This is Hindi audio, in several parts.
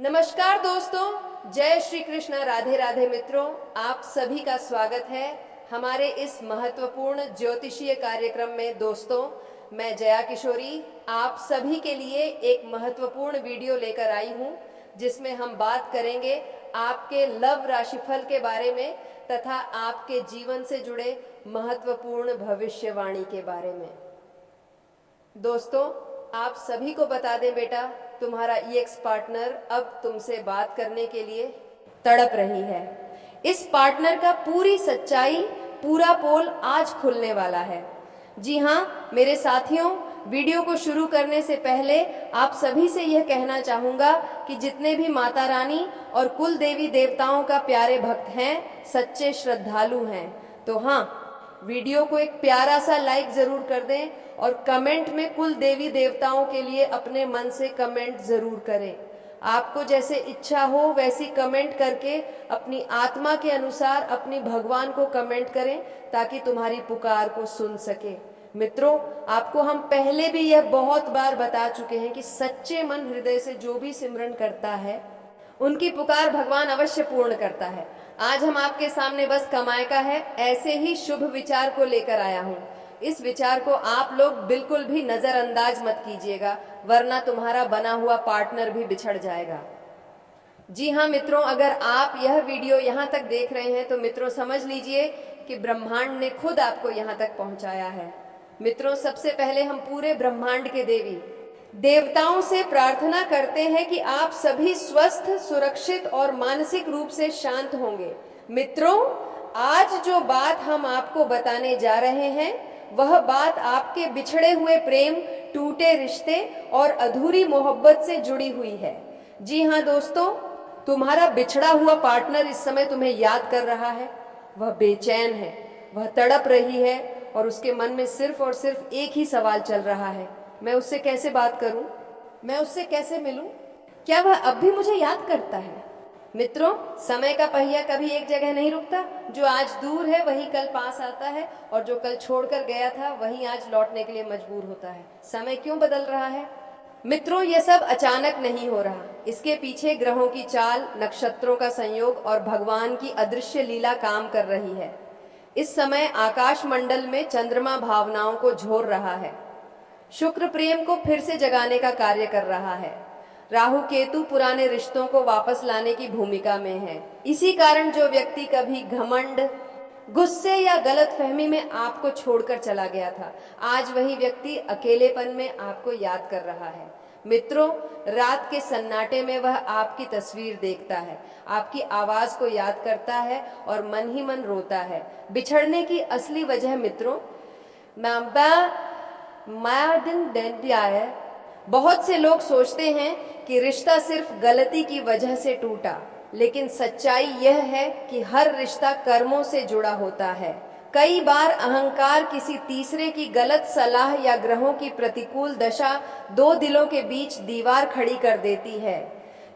नमस्कार दोस्तों, जय श्री कृष्ण, राधे राधे मित्रों। आप सभी का स्वागत है हमारे इस महत्वपूर्ण ज्योतिषीय कार्यक्रम में। दोस्तों, मैं जया किशोरी आप सभी के लिए एक महत्वपूर्ण वीडियो लेकर आई हूं, जिसमें हम बात करेंगे आपके लव राशिफल के बारे में तथा आपके जीवन से जुड़े महत्वपूर्ण भविष्यवाणी के बारे में। दोस्तों, आप सभी को बता दें बेटा, तुम्हारा ईएक्स पार्टनर अब तुमसे बात करने के लिए तड़प रही है। इस पार्टनर का पूरी सच्चाई, पूरा पोल आज खुलने वाला है। जी हाँ मेरे साथियों, वीडियो को शुरू करने से पहले आप सभी से यह कहना चाहूँगा कि जितने भी माता रानी और कुल देवी देवताओं का प्यारे भक्त हैं, सच्चे श्रद्धालु हैं, तो हाँ, वीडियो को एक प्यारा सा लाइक जरूर कर दें और कमेंट में कुल देवी देवताओं के लिए अपने मन से कमेंट जरूर करें। आपको जैसे इच्छा हो वैसी कमेंट करके अपनी आत्मा के अनुसार अपनी भगवान को कमेंट करें, ताकि तुम्हारी पुकार को सुन सके। मित्रों, आपको हम पहले भी यह बहुत बार बता चुके हैं कि सच्चे मन हृदय से जो भी सिमरन करता है, उनकी पुकार भगवान अवश्य पूर्ण करता है। आज हम आपके सामने बस कमाए का है ऐसे ही शुभ विचार को लेकर आया हूँ। इस विचार को आप लोग बिल्कुल भी नजरअंदाज मत कीजिएगा, वरना तुम्हारा बना हुआ पार्टनर भी बिछड़ जाएगा। जी हाँ मित्रों, अगर आप यह वीडियो यहाँ तक देख रहे हैं तो मित्रों समझ लीजिए कि ब्रह्मांड ने खुद आपको यहाँ तक पहुँचाया है। मित्रों, सबसे पहले हम पूरे ब्रह्मांड के देवी देवताओं से प्रार्थना करते हैं कि आप सभी स्वस्थ, सुरक्षित और मानसिक रूप से शांत होंगे। मित्रों, आज जो बात हम आपको बताने जा रहे हैं वह बात आपके बिछड़े हुए प्रेम, टूटे रिश्ते और अधूरी मोहब्बत से जुड़ी हुई है। जी हाँ दोस्तों, तुम्हारा बिछड़ा हुआ पार्टनर इस समय तुम्हें याद कर रहा है। वह बेचैन है, वह तड़प रही है और उसके मन में सिर्फ और सिर्फ एक ही सवाल चल रहा है, मैं उससे कैसे बात करूं, मैं उससे कैसे मिलूं, क्या वह अब भी मुझे याद करता है। मित्रों, समय का पहिया कभी एक जगह नहीं रुकता। जो आज दूर है वही कल पास आता है, और जो कल छोड़कर गया था वही आज लौटने के लिए मजबूर होता है। समय क्यों बदल रहा है? मित्रों, यह सब अचानक नहीं हो रहा। इसके पीछे ग्रहों की चाल, नक्षत्रों का संयोग और भगवान की अदृश्य लीला काम कर रही है। इस समय आकाश मंडल में चंद्रमा भावनाओं को झोर रहा है। शुक्र प्रेम को फिर से जगाने का कार्य कर रहा है। राहु केतु पुराने रिश्तों को वापस लाने की भूमिका में है। इसी कारण जो व्यक्ति कभी घमंड, गुस्से या गलतफहमी में आपको छोड़कर चला गया था, आज वही व्यक्ति अकेलेपन में आपको याद कर रहा है। मित्रों, रात के सन्नाटे में वह आपकी तस्वीर देखता है, आपकी आवाज को याद करता है और मन ही मन रोता है। बिछड़ने की असली वजह मित्रों, है। बहुत से लोग सोचते हैं कि रिश्ता सिर्फ गलती की वजह से टूटा, लेकिन सच्चाई यह है कि हर रिश्ता कर्मों से जुड़ा होता है। कई बार अहंकार, किसी तीसरे की गलत सलाह या ग्रहों की प्रतिकूल दशा दो दिलों के बीच दीवार खड़ी कर देती है।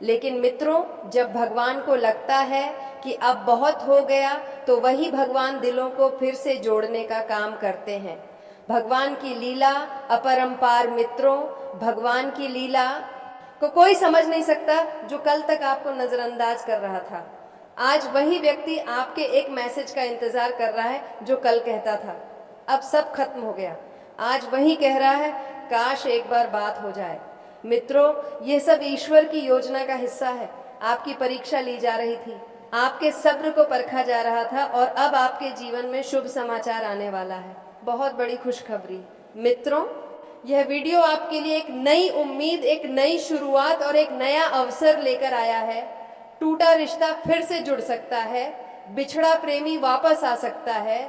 लेकिन मित्रों, जब भगवान को लगता है कि अब बहुत हो गया, तो वही भगवान दिलों को फिर से जोड़ने का काम करते हैं। भगवान की लीला अपरंपार मित्रों, भगवान की लीला को कोई समझ नहीं सकता। जो कल तक आपको नजरअंदाज कर रहा था, आज वही व्यक्ति आपके एक मैसेज का इंतजार कर रहा है जो कल कहता था अब सब खत्म हो गया। आज वही कह रहा है काश एक बार बात हो जाए। मित्रों, ये सब ईश्वर की योजना का हिस्सा है। आपकी परीक्षा ली जा रही थी, आपके सब्र को परखा जा रहा था, और अब आपके जीवन में शुभ समाचार आने वाला है। बहुत बड़ी खुशखबरी। मित्रों, यह वीडियो आपके लिए एक नई उम्मीद, एक नई शुरुआत और एक नया अवसर लेकर आया है। टूटा रिश्ता फिर से जुड़ सकता है, बिछड़ा प्रेमी वापस आ सकता है,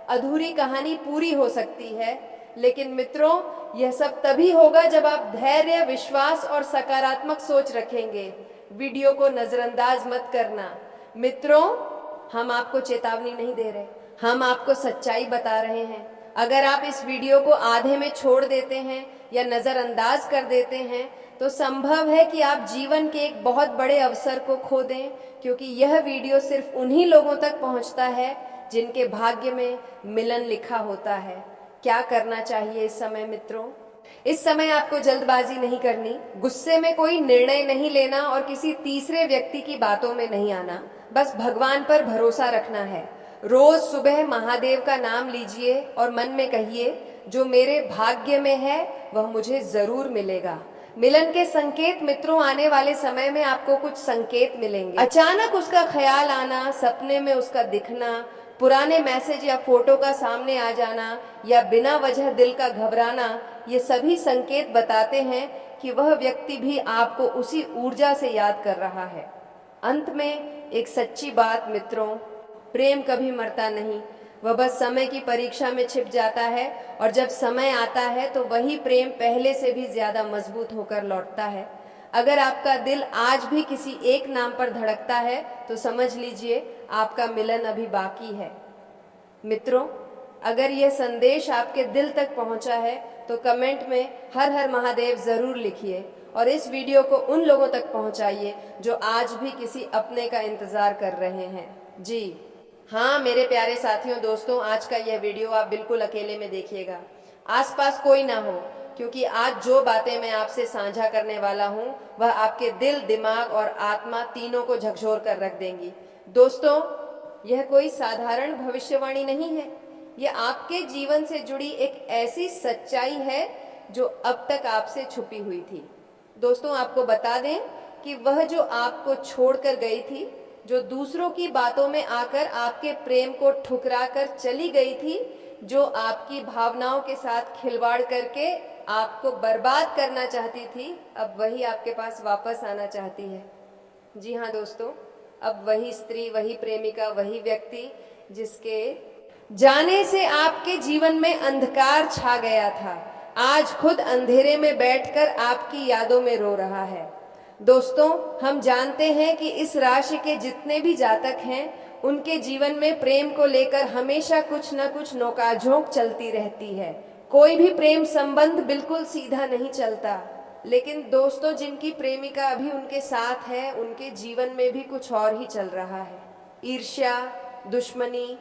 अधूरी कहानी पूरी हो सकती है। लेकिन मित्रों, यह सब तभी होगा जब आप धैर्य, विश्वास और सकारात्मक सोच रखेंगे। वीडियो को नजरअंदाज मत करना। मित्रों, हम आपको चेतावनी नहीं दे रहे, हम आपको सच्चाई बता रहे हैं। अगर आप इस वीडियो को आधे में छोड़ देते हैं या नजरअंदाज कर देते हैं, तो संभव है कि आप जीवन के एक बहुत बड़े अवसर को खो दें, क्योंकि यह वीडियो सिर्फ उन्हीं लोगों तक पहुंचता है जिनके भाग्य में मिलन लिखा होता है। क्या करना चाहिए इस समय मित्रों? इस समय आपको जल्दबाजी नहीं करनी, गुस्से में कोई निर्णय नहीं लेना और किसी तीसरे व्यक्ति की बातों में नहीं आना। बस भगवान पर भरोसा रखना है। रोज सुबह महादेव का नाम लीजिए और मन में कहिए, जो मेरे भाग्य में है वह मुझे जरूर मिलेगा। मिलन के संकेत मित्रों, आने वाले समय में आपको कुछ संकेत मिलेंगे। अचानक उसका ख्याल आना, सपने में उसका दिखना, पुराने मैसेज या फोटो का सामने आ जाना या बिना वजह दिल का घबराना, ये सभी संकेत बताते हैं कि वह व्यक्ति भी आपको उसी ऊर्जा से याद कर रहा है। अंत में एक सच्ची बात मित्रों, प्रेम कभी मरता नहीं, वह बस समय की परीक्षा में छिप जाता है और जब समय आता है तो वही प्रेम पहले से भी ज्यादा मजबूत होकर लौटता है। अगर आपका दिल आज भी किसी एक नाम पर धड़कता है तो समझ लीजिए आपका मिलन अभी बाकी है। मित्रों, अगर यह संदेश आपके दिल तक पहुंचा है तो कमेंट में हर हर महादेव जरूर लिखिए और इस वीडियो को उन लोगों तक पहुंचाइए जो आज भी किसी अपने का इंतजार कर रहे हैं। जी हाँ मेरे प्यारे साथियों, दोस्तों, आज का यह वीडियो आप बिल्कुल अकेले में देखिएगा, आसपास कोई ना हो, क्योंकि आज जो बातें मैं आपसे साझा करने वाला हूँ वह आपके दिल, दिमाग और आत्मा तीनों को झकझोर कर रख देंगी। दोस्तों, यह कोई साधारण भविष्यवाणी नहीं है, यह आपके जीवन से जुड़ी एक ऐसी सच्चाई है जो अब तक आपसे छुपी हुई थी। दोस्तों, आपको बता दें कि वह जो आपको छोड़कर गई थी, जो दूसरों की बातों में आकर आपके प्रेम को ठुकरा कर चली गई थी, जो आपकी भावनाओं के साथ खिलवाड़ करके आपको बर्बाद करना चाहती थी, अब वही आपके पास वापस आना चाहती है। जी हाँ दोस्तों, अब वही स्त्री, वही प्रेमिका, वही व्यक्ति जिसके जाने से आपके जीवन में अंधकार छा गया था, आज खुद अंधेरे में बैठकर आपकी यादों में रो रहा है। दोस्तों, हम जानते हैं कि इस राशि के जितने भी जातक हैं उनके जीवन में प्रेम को लेकर हमेशा कुछ न कुछ नोकाझोंक चलती रहती है। कोई भी प्रेम संबंध बिल्कुल सीधा नहीं चलता, लेकिन दोस्तों, जिनकी प्रेमिका अभी उनके साथ है उनके जीवन में भी कुछ और ही चल रहा है। ईर्ष्या, दुश्मनी,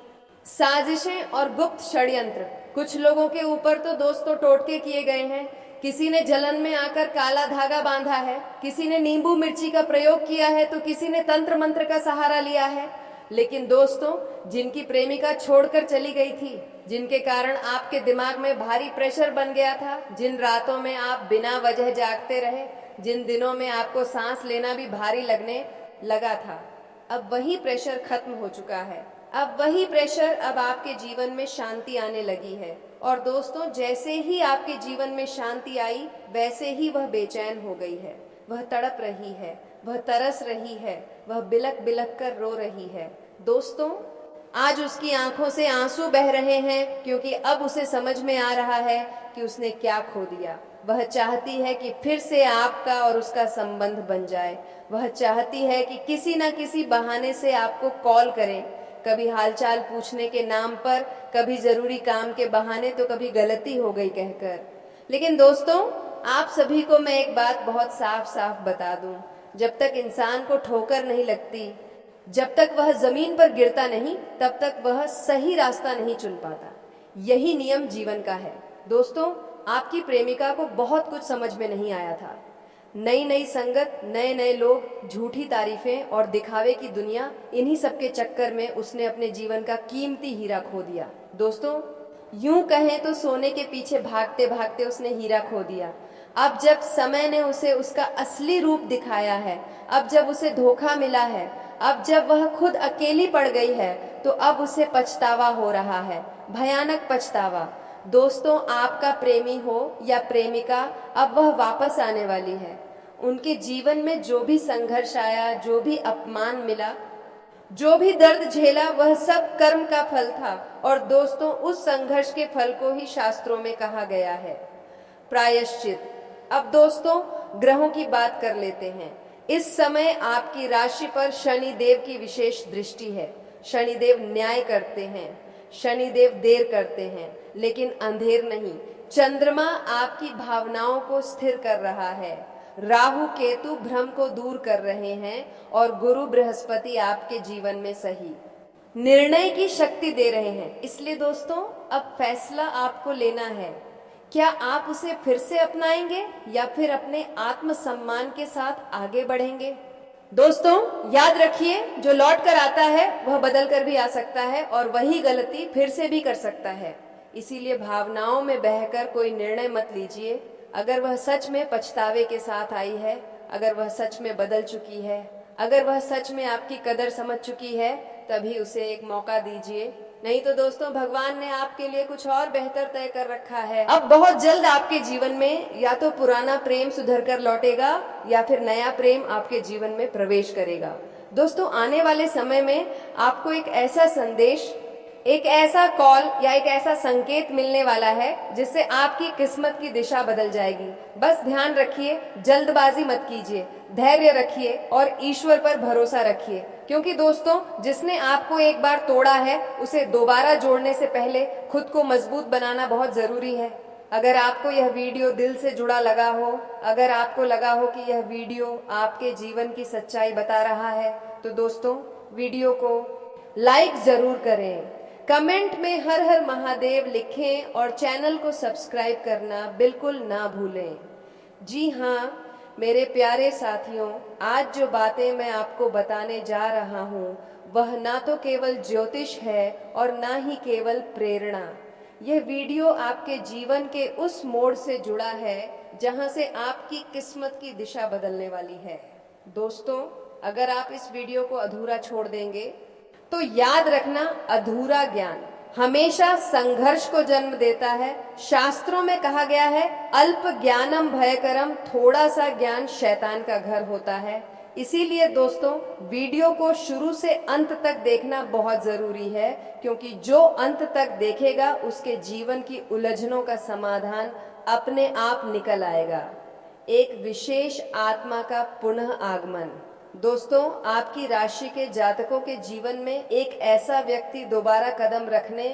साजिशें और गुप्त षड्यंत्र। कुछ लोगों के ऊपर तो दोस्तों टोटके किए गए हैं, किसी ने जलन में आकर काला धागा बांधा है, किसी ने नींबू मिर्ची का प्रयोग किया है, तो किसी ने तंत्र मंत्र का सहारा लिया है। लेकिन दोस्तों, जिनकी प्रेमिका छोड़कर चली गई थी, जिनके कारण आपके दिमाग में भारी प्रेशर बन गया था, जिन रातों में आप बिना वजह जागते रहे, जिन दिनों में आपको सांस लेना भी भारी लगने लगा था, अब वही प्रेशर खत्म हो चुका है। अब वही प्रेशर, अब आपके जीवन में शांति आने लगी है। और दोस्तों, जैसे ही आपके जीवन में शांति आई वैसे ही वह बेचैन हो गई है, वह तड़प रही है, वह तरस रही है, वह बिलक बिलक कर रो रही है। दोस्तों, आज उसकी आंखों से आंसू बह रहे हैं क्योंकि अब उसे समझ में आ रहा है कि उसने क्या खो दिया। वह चाहती है कि फिर से आपका और उसका संबंध बन जाए। वह चाहती है कि किसी न किसी बहाने से आपको कॉल करें, कभी हालचाल पूछने के नाम पर, कभी जरूरी काम के बहाने, तो कभी गलती हो गई कहकर। लेकिन दोस्तों, आप सभी को मैं एक बात बहुत साफ साफ बता दूं, जब तक इंसान को ठोकर नहीं लगती, जब तक वह जमीन पर गिरता नहीं, तब तक वह सही रास्ता नहीं चुन पाता। यही नियम जीवन का है। दोस्तों, आपकी प्रेमिका को बहुत कुछ समझ में नहीं आया था। नई नई संगत, नए नए लोग, झूठी तारीफें और दिखावे की दुनिया, इन्हीं सब के चक्कर में उसने अपने जीवन का कीमती हीरा खो दिया। दोस्तों, यूं कहें तो सोने के पीछे भागते भागते उसने हीरा खो दिया। अब जब समय ने उसे उसका असली रूप दिखाया है, अब जब उसे धोखा मिला है, अब जब वह खुद अकेली पड़ गई है, तो अब उसे पछतावा हो रहा है, भयानक पछतावा। दोस्तों, आपका प्रेमी हो या प्रेमिका, अब वह वापस आने वाली है। उनके जीवन में जो भी संघर्ष आया, जो भी अपमान मिला, जो भी दर्द झेला, वह सब कर्म का फल था। और दोस्तों, उस संघर्ष के फल को ही शास्त्रों में कहा गया है प्रायश्चित। अब दोस्तों, ग्रहों की बात कर लेते हैं। इस समय आपकी राशि पर शनि देव की विशेष दृष्टि है। शनिदेव न्याय करते हैं, शनिदेव देर करते हैं, लेकिन अंधेर नहीं। चंद्रमा आपकी भावनाओं को स्थिर कर रहा है, राहु केतु भ्रम को दूर कर रहे हैं और गुरु बृहस्पति आपके जीवन में सही निर्णय की शक्ति दे रहे हैं। इसलिए दोस्तों, अब फैसला आपको लेना है क्या आप उसे फिर से अपनाएंगे या फिर अपने आत्मसम्मान के साथ आगे बढ़ेंगे? दोस्तों, याद रखिए, जो लौट कर आता है वह बदल कर भी आ सकता है और वही गलती फिर से भी कर सकता है। इसीलिए भावनाओं में बहकर कोई निर्णय मत लीजिए। अगर वह सच में पछतावे के साथ आई है, अगर वह सच में बदल चुकी है, अगर वह सच में आपकी कदर समझ चुकी है, तभी उसे एक मौका दीजिए। नहीं तो दोस्तों, भगवान ने आपके लिए कुछ और बेहतर तय कर रखा है। अब बहुत जल्द आपके जीवन में या तो पुराना प्रेम सुधर कर लौटेगा या फिर नया प्रेम आपके जीवन में प्रवेश करेगा। दोस्तों, आने वाले समय में आपको एक ऐसा संदेश, एक ऐसा कॉल या एक ऐसा संकेत मिलने वाला है जिससे आपकी किस्मत की दिशा बदल जाएगी। बस ध्यान रखिए, जल्दबाजी मत कीजिए, धैर्य रखिए और ईश्वर पर भरोसा रखिए, क्योंकि दोस्तों, जिसने आपको एक बार तोड़ा है उसे दोबारा जोड़ने से पहले खुद को मजबूत बनाना बहुत जरूरी है। अगर आपको यह वीडियो दिल से जुड़ा लगा हो, अगर आपको लगा हो कि यह वीडियो आपके जीवन की सच्चाई बता रहा है, तो दोस्तों, वीडियो को लाइक जरूर करें, कमेंट में हर हर महादेव लिखें और चैनल को सब्सक्राइब करना बिल्कुल ना भूलें। जी हाँ मेरे प्यारे साथियों, आज जो बातें मैं आपको बताने जा रहा हूँ वह ना तो केवल ज्योतिष है और ना ही केवल प्रेरणा। यह वीडियो आपके जीवन के उस मोड़ से जुड़ा है जहाँ से आपकी किस्मत की दिशा बदलने वाली है। दोस्तों, अगर आप इस वीडियो को अधूरा छोड़ देंगे तो याद रखना, अधूरा ज्ञान हमेशा संघर्ष को जन्म देता है। शास्त्रों में कहा गया है, अल्प ज्ञानम भयकरम, थोड़ा सा ज्ञान शैतान का घर होता है। इसीलिए दोस्तों, वीडियो को शुरू से अंत तक देखना बहुत जरूरी है, क्योंकि जो अंत तक देखेगा उसके जीवन की उलझनों का समाधान अपने आप निकल आएगा। एक विशेष आत्मा का पुनः आगमन। दोस्तों, आपकी राशि के जातकों के जीवन में एक ऐसा व्यक्ति दोबारा कदम रखने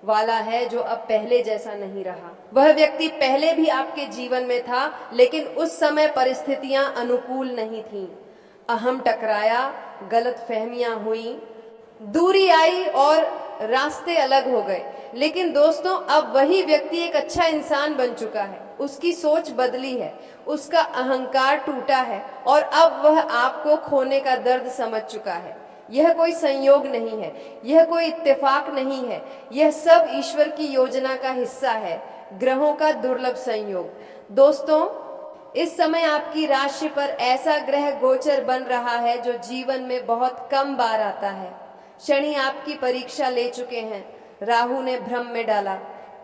वाला है जो अब पहले जैसा नहीं रहा। वह व्यक्ति पहले भी आपके जीवन में था, लेकिन उस समय परिस्थितियां अनुकूल नहीं थीं। अहम टकराया, गलतफहमियां हुई, दूरी आई और रास्ते अलग हो गए। लेकिन दोस्तों, अब वही व्यक्ति एक अच्छा इंसान बन चुका है, उसकी सोच बदली है, उसका अहंकार टूटा है और अब वह आपको खोने का दर्द समझ चुका है। यह कोई संयोग नहीं है, यह कोई इत्तेफाक नहीं है, यह सब ईश्वर की योजना का हिस्सा है, ग्रहों का दुर्लभ संयोग। दोस्तों, इस समय आपकी राशि पर ऐसा ग्रह गोचर बन रहा है जो जीवन में बहुत कम बार आता है। शनि आपकी परीक्षा ले चुके हैं, राहु ने भ्रम में डाला,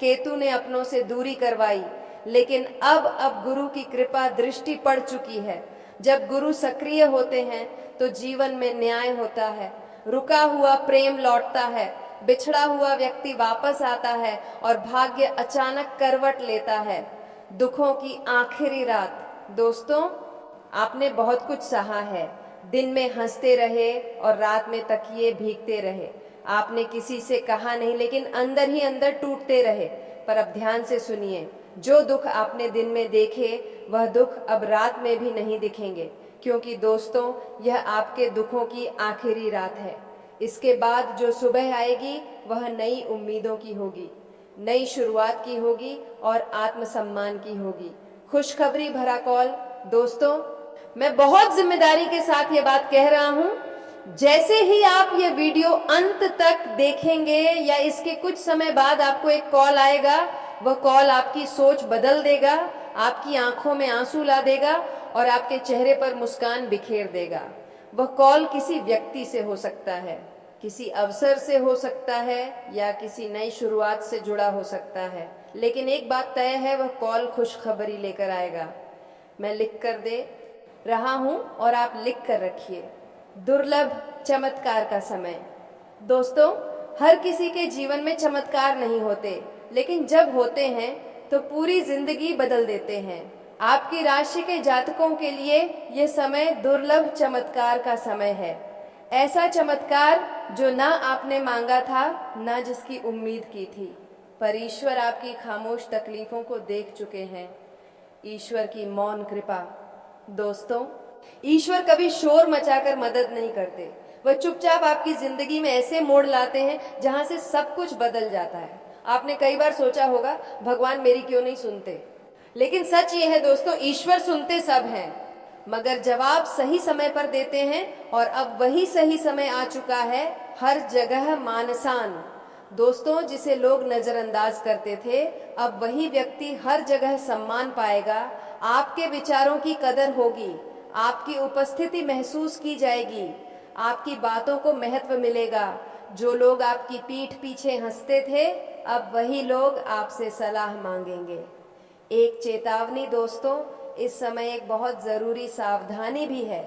केतु ने अपनों से दूरी करवाई, लेकिन अब गुरु की कृपा दृष्टि पड़ चुकी है। जब गुरु सक्रिय होते हैं तो जीवन में न्याय होता है, रुका हुआ प्रेम लौटता है, बिछड़ा हुआ व्यक्ति वापस आता है और भाग्य अचानक करवट लेता है। दुखों की आखिरी रात। दोस्तों, आपने बहुत कुछ सहा है, दिन में हंसते रहे और रात में तकिए भीगते रहे। आपने किसी से कहा नहीं, लेकिन अंदर ही अंदर टूटते रहे। पर अब ध्यान से सुनिए, जो दुख आपने दिन में देखे वह दुख अब रात में भी नहीं दिखेंगे, क्योंकि दोस्तों, यह आपके दुखों की आखिरी रात है। इसके बाद जो सुबह आएगी वह नई उम्मीदों की होगी, नई शुरुआत की होगी और आत्मसम्मान की होगी। खुशखबरी भरा कॉल। दोस्तों, मैं बहुत जिम्मेदारी के साथ ये बात कह रहा हूँ, जैसे ही आप ये वीडियो अंत तक देखेंगे या इसके कुछ समय बाद आपको एक कॉल आएगा, वह कॉल आपकी सोच बदल देगा, आपकी आंखों में आंसू ला देगा और आपके चेहरे पर मुस्कान बिखेर देगा। वह कॉल किसी व्यक्ति से हो सकता है, किसी अवसर से हो सकता है या किसी नई शुरुआत से जुड़ा हो सकता है, लेकिन एक बात तय है, वह कॉल खुशखबरी लेकर आएगा। मैं लिख कर दे रहा हूं और आप लिख कर रखिए। दुर्लभ चमत्कार का समय। दोस्तों, हर किसी के जीवन में चमत्कार नहीं होते, लेकिन जब होते हैं तो पूरी जिंदगी बदल देते हैं। आपकी राशि के जातकों के लिए यह समय दुर्लभ चमत्कार का समय है। ऐसा चमत्कार जो ना आपने मांगा था, ना जिसकी उम्मीद की थी, पर ईश्वर आपकी खामोश तकलीफों को देख चुके हैं। ईश्वर की मौन कृपा। दोस्तों, ईश्वर कभी शोर मचाकर मदद नहीं करते, वह चुपचाप आपकी जिंदगी में ऐसे मोड़ लाते हैं जहां से सब कुछ बदल जाता है। आपने कई बार सोचा होगा भगवान मेरी क्यों नहीं सुनते, लेकिन सच ये है दोस्तों, ईश्वर सुनते सब हैं, मगर जवाब सही समय पर देते हैं। और अब वही सही समय आ चुका है, हर जगह मानसान। दोस्तों, जिसे लोग नजरअंदाज करते थे, अब वही व्यक्ति हर जगह सम्मान पाएगा। आपके विचारों की कदर होगी, आपकी उपस्थिति महसूस की जाएगी, आपकी बातों को महत्व मिलेगा। जो लोग आपकी पीठ पीछे हंसते थे, अब वही लोग आपसे सलाह मांगेंगे। एक चेतावनी दोस्तों, इस समय एक बहुत ज़रूरी सावधानी भी है।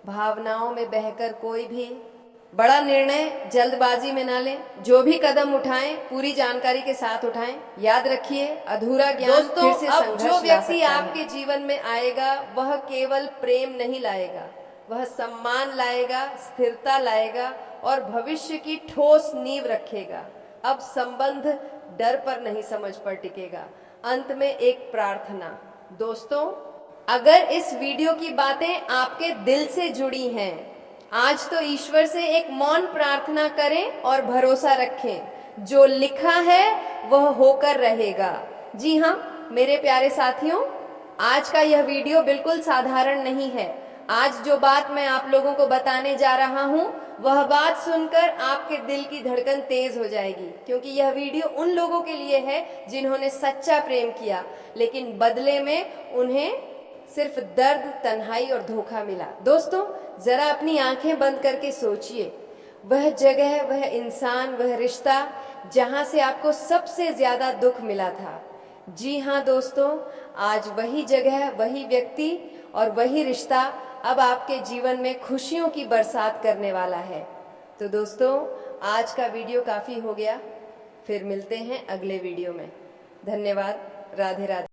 भावनाओं में बहकर कोई भी बड़ा निर्णय जल्दबाजी में ना लें। जो भी कदम उठाएं, पूरी जानकारी के साथ उठाएं। याद रखिए, अधूरा ज्ञान दोस्तों, फिर से अब संघर्ष जो ला व्यक्ति सकता है। आपके जीवन में आएगा, वह केवल प्रेम नहीं लाएगा, वह सम्मान लाएगा, स्थिरता लाएगा और भविष्य की ठोस नींव रखेगा। अब संबंध डर पर नहीं, समझ पर टिकेगा। अंत में एक प्रार्थना दोस्तों, अगर इस वीडियो की बातें आपके दिल से जुड़ी हैं, आज तो ईश्वर से एक मौन प्रार्थना करें और भरोसा रखें। जो लिखा है वह होकर रहेगा। जी हाँ मेरे प्यारे साथियों, आज का यह वीडियो बिल्कुल साधारण नहीं है। आज जो बात मैं आप लोगों को बताने जा रहा हूँ, वह बात सुनकर आपके दिल की धड़कन तेज हो जाएगी, क्योंकि यह वीडियो उन लोगों के लिए है जिन्होंने सच्चा प्रेम किया, लेकिन बदले में उन्हें सिर्फ दर्द, तन्हाई और धोखा मिला। दोस्तों, जरा अपनी आंखें बंद करके सोचिए, वह जगह, वह इंसान, वह रिश्ता जहां से आपको सबसे ज्यादा दुख मिला था। जी हाँ दोस्तों, आज वही जगह, वही व्यक्ति और वही रिश्ता अब आपके जीवन में खुशियों की बरसात करने वाला है। तो दोस्तों, आज का वीडियो काफी हो गया, फिर मिलते हैं अगले वीडियो में। धन्यवाद। राधे राधे।